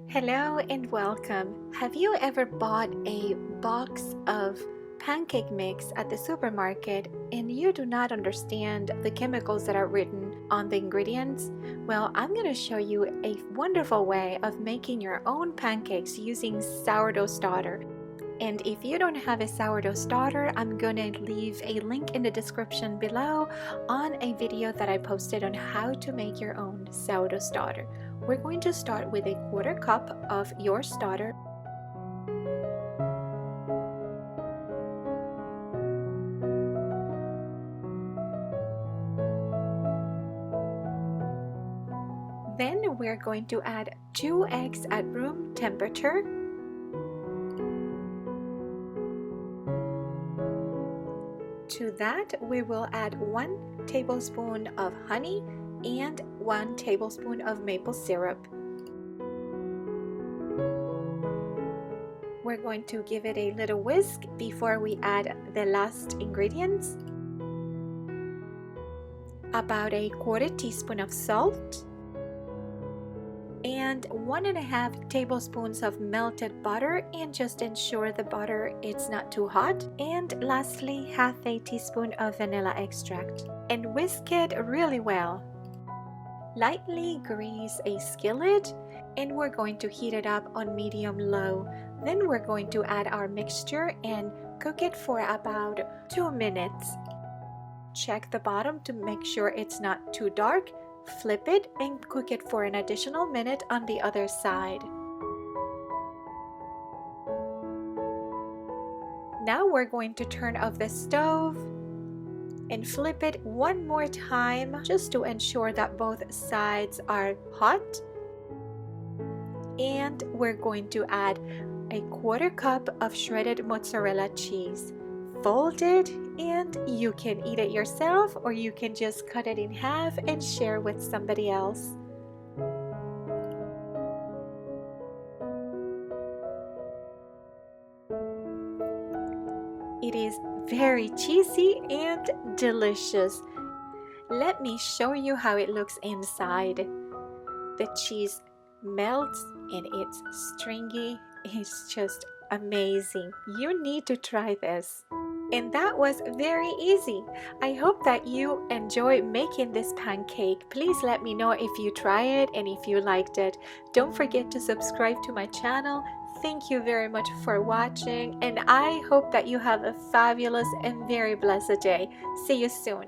Hello and welcome. Have you ever bought a box of pancake mix at the supermarket and you do not understand the chemicals that are written on the ingredients? Well, I'm going to show you a wonderful way of making your own pancakes using sourdough starter. And if you don't have a sourdough starter, I'm going to leave a link in the description below on a video that I posted on how to make your own sourdough starter. We're going to start with a 1/4 cup of your starter. Then we're going to add 2 eggs at room temperature. To that, we will add 1 tablespoon of honey and 1 tablespoon of maple syrup. We're going to give it a little whisk before we add the last ingredients. About a 1/4 teaspoon of salt and 1.5 tablespoons of melted butter, and just ensure the butter it's not too hot. And lastly, 1/2 teaspoon of vanilla extract, and whisk it really well. Lightly grease a skillet and we're going to heat it up on medium-low. Then we're going to add our mixture and cook it for about 2 minutes. Check the bottom to make sure it's not too dark. Flip it and cook it for an additional minute on the other side. Now we're going to turn off the stove and flip it one more time just to ensure that both sides are hot. And we're going to add a 1/4 cup of shredded mozzarella cheese. Fold it and you can eat it yourself, or you can just cut it in half and share with somebody else. It is very cheesy and delicious. Let me show you how it looks inside. The cheese melts and it's stringy. It's just amazing. You need to try this. And that was very easy. I hope that you enjoy making this pancake. Please let me know if you try it and if you liked it. Don't forget to subscribe to my channel. Thank you very much for watching, and I hope that you have a fabulous and very blessed day. See you soon.